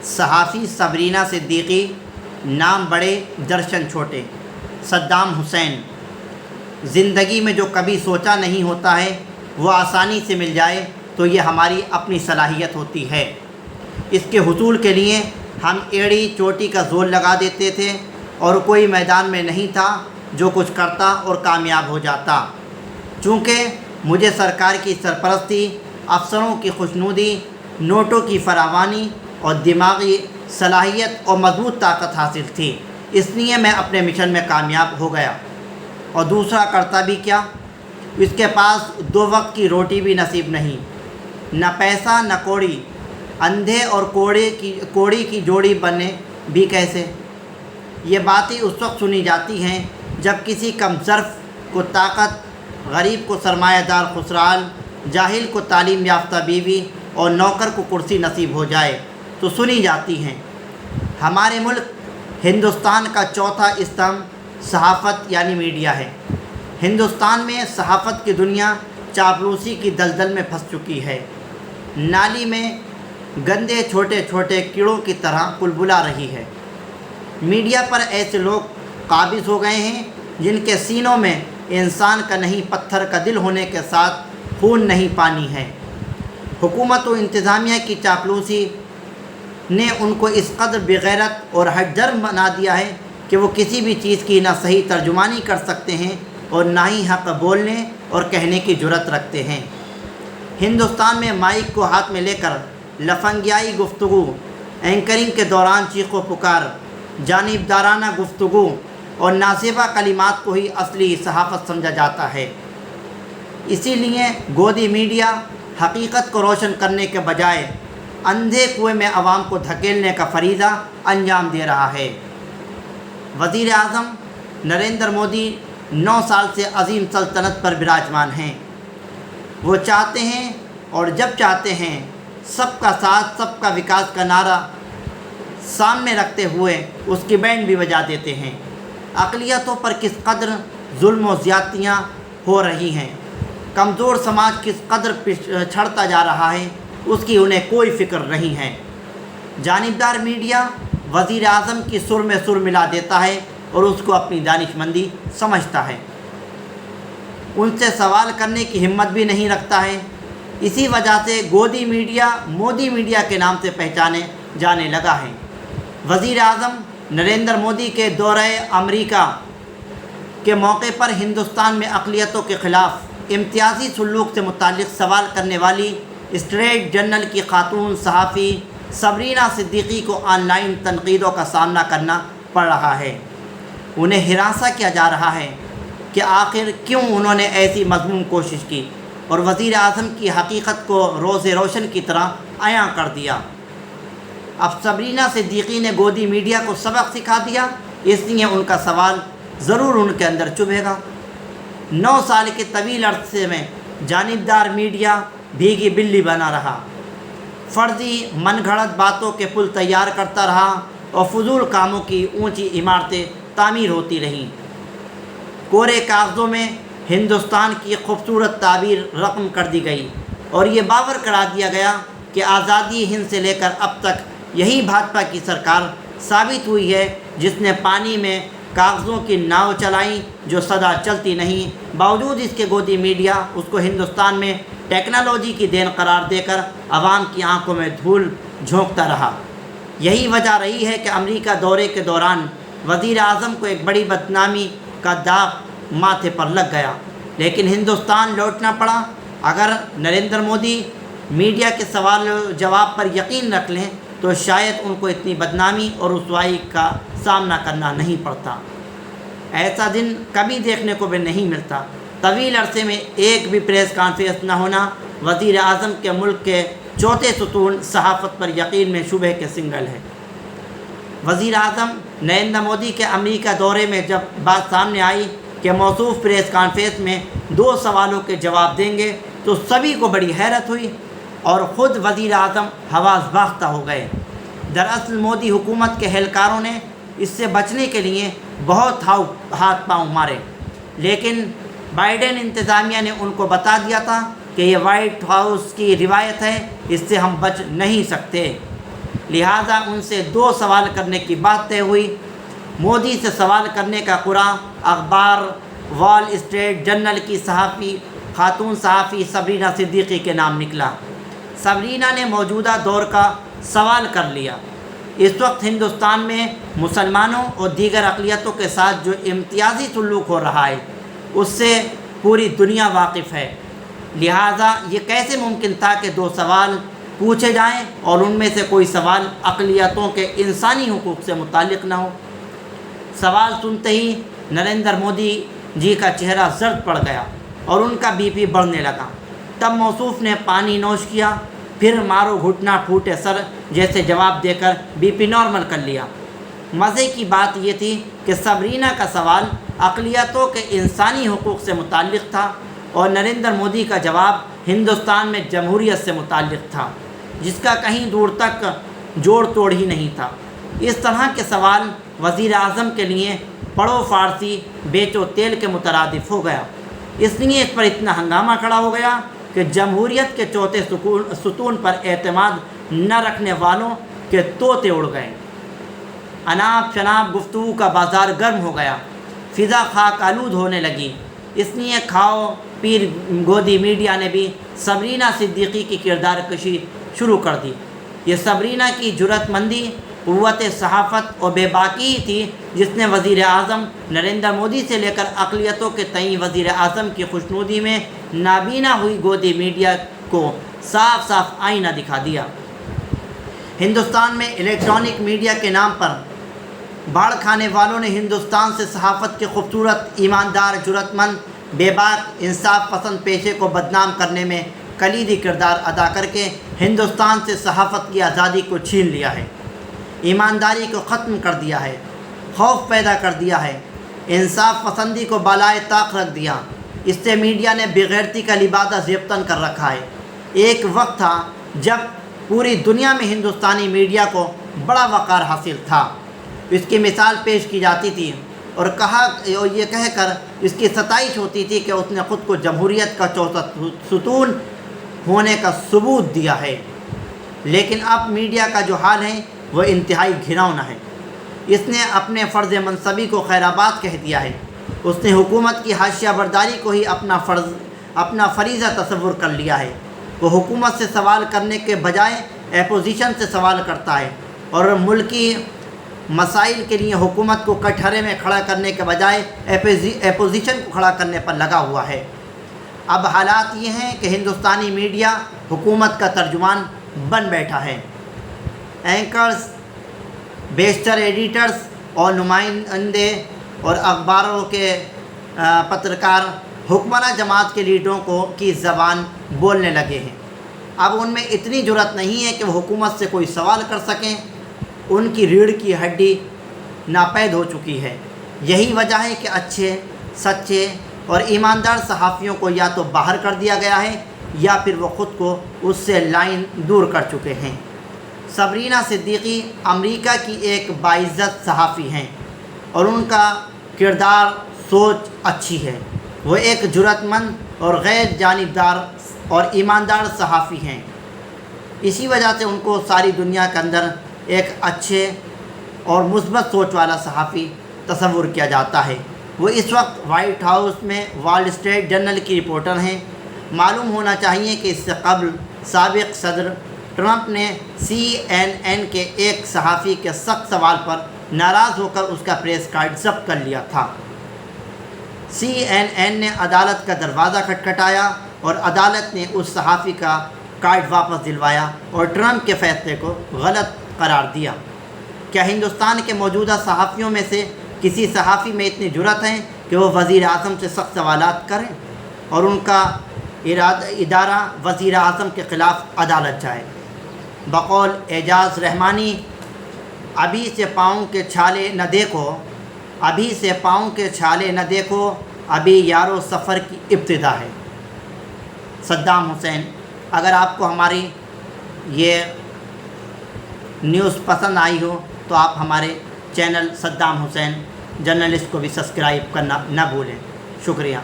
صحافی صبرینہ صدیقی، نام بڑے درشن چھوٹے۔ صدام حسین: زندگی میں جو کبھی سوچا نہیں ہوتا ہے وہ آسانی سے مل جائے تو یہ ہماری اپنی صلاحیت ہوتی ہے۔ اس کے حصول کے لیے ہم ایڑی چوٹی کا زور لگا دیتے تھے اور کوئی میدان میں نہیں تھا جو کچھ کرتا اور کامیاب ہو جاتا۔ چونکہ مجھے سرکار کی سرپرستی، افسروں کی خوشنودی، نوٹوں کی فراوانی اور دماغی صلاحیت اور مضبوط طاقت حاصل تھی، اس لیے میں اپنے مشن میں کامیاب ہو گیا۔ اور دوسرا کرتا بھی کیا؟ اس کے پاس 2 وقت کی روٹی بھی نصیب نہیں، نہ پیسہ نہ کوڑی۔ اندھے اور کوڑی کی جوڑی بنے بھی کیسے؟ یہ باتیں اس وقت سنی جاتی ہیں جب کسی کم ظرف کو طاقت، غریب کو سرمایہ دار خسران، جاہل کو تعلیم یافتہ بیوی اور نوکر کو کرسی نصیب ہو جائے تو سنی جاتی ہیں۔ ہمارے ملک ہندوستان کا چوتھا استمبھ صحافت یعنی میڈیا ہے۔ ہندوستان میں صحافت کی دنیا چاپلوسی کی دلدل میں پھنس چکی ہے، نالی میں گندے چھوٹے چھوٹے کیڑوں کی طرح کلبلا رہی ہے۔ میڈیا پر ایسے لوگ قابض ہو گئے ہیں جن کے سینوں میں انسان کا نہیں پتھر کا دل ہونے کے ساتھ خون نہیں پانی ہے۔ حکومت و انتظامیہ کی چاپلوسی نے ان کو اس قدر بغیرت اور ہٹ درم بنا دیا ہے کہ وہ کسی بھی چیز کی نہ صحیح ترجمانی کر سکتے ہیں اور نہ ہی حق بولنے اور کہنے کی جرأت رکھتے ہیں۔ ہندوستان میں مائک کو ہاتھ میں لے کر لفنگیائی گفتگو، اینکرنگ کے دوران چیخ و پکار، جانبدارانہ گفتگو اور نازیبا کلمات کو ہی اصلی صحافت سمجھا جاتا ہے۔ اسی لیے گودی میڈیا حقیقت کو روشن کرنے کے بجائے اندھے کنویں میں عوام کو دھکیلنے کا فریضہ انجام دے رہا ہے۔ وزیر اعظم نریندر مودی 9 سال سے عظیم سلطنت پر براجمان ہیں۔ وہ چاہتے ہیں اور جب چاہتے ہیں سب کا ساتھ سب کا وکاس کا نعرہ سامنے رکھتے ہوئے اس کی بینڈ بھی بجا دیتے ہیں۔ اقلیتوں پر کس قدر ظلم و زیادتیاں ہو رہی ہیں، کمزور سماج کس قدر چھڑتا جا رہا ہے، اس کی انہیں کوئی فکر نہیں ہے۔ جانبدار میڈیا وزیر اعظم کی سر میں سر ملا دیتا ہے اور اس کو اپنی دانش مندی سمجھتا ہے، ان سے سوال کرنے کی ہمت بھی نہیں رکھتا ہے۔ اسی وجہ سے گودی میڈیا مودی میڈیا کے نام سے پہچانے جانے لگا ہے۔ وزیر اعظم نریندر مودی کے دورہ امریکہ کے موقع پر ہندوستان میں اقلیتوں کے خلاف امتیازی سلوک سے متعلق سوال کرنے والی اسٹریٹ جرنل کی خاتون صحافی صبرینہ صدیقی کو آن لائن تنقیدوں کا سامنا کرنا پڑ رہا ہے۔ انہیں ہراساں کیا جا رہا ہے کہ آخر کیوں انہوں نے ایسی مذموم کوشش کی اور وزیر اعظم کی حقیقت کو روز روشن کی طرح عیاں کر دیا۔ اب صبرینہ صدیقی نے گودی میڈیا کو سبق سکھا دیا، اس لیے ان کا سوال ضرور ان کے اندر چبھے گا۔ 9 سال کے طویل عرصے میں جانبدار میڈیا بھیگی بلی بنا رہا، فرضی من گھڑت باتوں کے پل تیار کرتا رہا اور فضول کاموں کی اونچی عمارتیں تعمیر ہوتی رہیں۔ کورے کاغذوں میں ہندوستان کی خوبصورت تعبیر رقم کر دی گئی اور یہ باور کرا دیا گیا کہ آزادی ہند سے لے کر اب تک یہی بھاجپا کی سرکار ثابت ہوئی ہے جس نے پانی میں کاغذوں کی ناؤ چلائیں جو سدا چلتی نہیں۔ باوجود اس کے گودی میڈیا اس کو ہندوستان میں ٹیکنالوجی کی دین قرار دے کر عوام کی آنکھوں میں دھول جھونکتا رہا۔ یہی وجہ رہی ہے کہ امریکہ دورے کے دوران وزیر اعظم کو ایک بڑی بدنامی کا داغ ماتھے پر لگ گیا، لیکن ہندوستان لوٹنا پڑا۔ اگر نریندر مودی میڈیا کے سوال و جواب پر یقین رکھ لیں تو شاید ان کو اتنی بدنامی اور رسوائی کا سامنا کرنا نہیں پڑتا۔ ایسا دن کبھی دیکھنے کو بھی نہیں ملتا۔ طویل عرصے میں ایک بھی پریس کانفرنس نہ ہونا وزیر اعظم کے ملک کے چوتھے ستون صحافت پر یقین میں شبہ کے سنگل ہے۔ وزیر اعظم نریندر مودی کے امریکہ دورے میں جب بات سامنے آئی کہ موصوف پریس کانفرنس میں 2 سوالوں کے جواب دیں گے تو سبھی کو بڑی حیرت ہوئی اور خود وزیر اعظم حواس باختہ ہو گئے۔ دراصل مودی حکومت کے اہلکاروں نے اس سے بچنے کے لیے بہت ہاتھ پاؤں مارے، لیکن بائیڈن انتظامیہ نے ان کو بتا دیا تھا کہ یہ وائٹ ہاؤس کی روایت ہے، اس سے ہم بچ نہیں سکتے۔ لہٰذا ان سے 2 سوال کرنے کی بات طے ہوئی۔ مودی سے سوال کرنے کا قرعہ اخبار وال اسٹریٹ جرنل کی خاتون صحافی سبرینہ صدیقی کے نام نکلا۔ سبرینہ نے موجودہ دور کا سوال کر لیا۔ اس وقت ہندوستان میں مسلمانوں اور دیگر اقلیتوں کے ساتھ جو امتیازی سلوک ہو رہا ہے اس سے پوری دنیا واقف ہے، لہٰذا یہ کیسے ممکن تھا کہ 2 سوال پوچھے جائیں اور ان میں سے کوئی سوال اقلیتوں کے انسانی حقوق سے متعلق نہ ہو۔ سوال سنتے ہی نریندر مودی جی کا چہرہ زرد پڑ گیا اور ان کا بی پی بڑھنے لگا۔ تب موصوف نے پانی نوش کیا، پھر مارو گھٹنا پھوٹے سر جیسے جواب دے کر بی پی نارمل کر لیا۔ مزے کی بات یہ تھی کہ سبرینہ کا سوال اقلیتوں کے انسانی حقوق سے متعلق تھا اور نریندر مودی کا جواب ہندوستان میں جمہوریت سے متعلق تھا، جس کا کہیں دور تک جوڑ توڑ ہی نہیں تھا۔ اس طرح کے سوال وزیر اعظم کے لیے پڑھو فارسی بیچو تیل کے مترادف ہو گیا۔ اس لیے اس پر اتنا ہنگامہ کھڑا ہو گیا کہ جمہوریت کے چوتھے ستون پر اعتماد نہ رکھنے والوں کے طوطے اڑ گئے۔ اناپ شناپ گفتگو کا بازار گرم ہو گیا، فضا خاک آلود ہونے لگی۔ اس لیے کھاؤ پیر گودی میڈیا نے بھی سبرینہ صدیقی کی کردار کشی شروع کر دی۔ یہ سبرینہ کی جرأت مندی، قوت صحافت اور بے باکی تھی جس نے وزیر اعظم نریندر مودی سے لے کر اقلیتوں کے تئیں وزیر اعظم کی خوشنودی میں نابینا ہوئی گودی میڈیا کو صاف صاف آئینہ دکھا دیا۔ ہندوستان میں الیکٹرانک میڈیا کے نام پر باڑ کھانے والوں نے ہندوستان سے صحافت کے خوبصورت، ایماندار، جرأت مند، بے باک، انصاف پسند پیشے کو بدنام کرنے میں کلیدی کردار ادا کر کے ہندوستان سے صحافت کی آزادی کو چھین لیا ہے، ایمانداری کو ختم کر دیا ہے، خوف پیدا کر دیا ہے، انصاف پسندی کو بالائے طاق رکھ دیا۔ اس سے میڈیا نے بےغیرتی کا لبادہ زیبتن کر رکھا ہے۔ ایک وقت تھا جب پوری دنیا میں ہندوستانی میڈیا کو بڑا وقار حاصل تھا، اس کی مثال پیش کی جاتی تھی اور یہ کہہ کر اس کی ستائش ہوتی تھی کہ اس نے خود کو جمہوریت کا چوتھا ستون ہونے کا ثبوت دیا ہے۔ لیکن اب میڈیا کا جو حال ہے وہ انتہائی گھناؤنا ہے۔ اس نے اپنے فرض منصبی کو خیر آباد کہہ دیا ہے۔ اس نے حکومت کی حاشیہ برداری کو ہی اپنا فریضہ تصور کر لیا ہے۔ وہ حکومت سے سوال کرنے کے بجائے اپوزیشن سے سوال کرتا ہے اور ملکی مسائل کے لیے حکومت کو کٹہرے میں کھڑا کرنے کے بجائے اپوزیشن کو کھڑا کرنے پر لگا ہوا ہے۔ اب حالات یہ ہیں کہ ہندوستانی میڈیا حکومت کا ترجمان بن بیٹھا ہے۔ اینکرز، بیشتر ایڈیٹرز اور نمائندے اور اخباروں کے پترکار حکمراں جماعت کے لیڈروں کی زبان بولنے لگے ہیں۔ اب ان میں اتنی جرأت نہیں ہے کہ وہ حکومت سے کوئی سوال کر سکیں۔ ان کی ریڑھ کی ہڈی ناپید ہو چکی ہے۔ یہی وجہ ہے کہ اچھے، سچے اور ایماندار صحافیوں کو یا تو باہر کر دیا گیا ہے یا پھر وہ خود کو اس سے لائن دور کر چکے ہیں۔ سبرینہ صدیقی امریکہ کی ایک باعزت صحافی ہیں اور ان کا کردار، سوچ اچھی ہے۔ وہ ایک جرأت مند اور غیر جانبدار اور ایماندار صحافی ہیں۔ اسی وجہ سے ان کو ساری دنیا کے اندر ایک اچھے اور مثبت سوچ والا صحافی تصور کیا جاتا ہے۔ وہ اس وقت وائٹ ہاؤس میں وال اسٹریٹ جرنل کی رپورٹر ہیں۔ معلوم ہونا چاہیے کہ اس سے قبل سابق صدر ٹرمپ نے CNN کے ایک صحافی کے سخت سوال پر ناراض ہو کر اس کا پریس کارڈ ضبط کر لیا تھا۔ CNN نے عدالت کا دروازہ کھٹکھٹایا اور عدالت نے اس صحافی کا کارڈ واپس دلوایا اور ٹرمپ کے فیصلے کو غلط قرار دیا۔ کیا ہندوستان کے موجودہ صحافیوں میں سے کسی صحافی میں اتنی جرأت ہے کہ وہ وزیر اعظم سے سخت سوالات کریں اور ان کا ادارہ وزیر اعظم کے خلاف عدالت جائے؟ بقول اعجاز رحمانی، ابھی سے پاؤں کے چھالے نہ دیکھو، ابھی سے پاؤں کے چھالے نہ دیکھو، ابھی یارو سفر کی ابتدا ہے۔ Saddam Hussein. اگر آپ کو ہماری یہ نیوز پسند آئی ہو تو آپ ہمارے چینل صدام حسین جرنلسٹ کو بھی سبسکرائب کرنا نہ بھولیں۔ شکریہ۔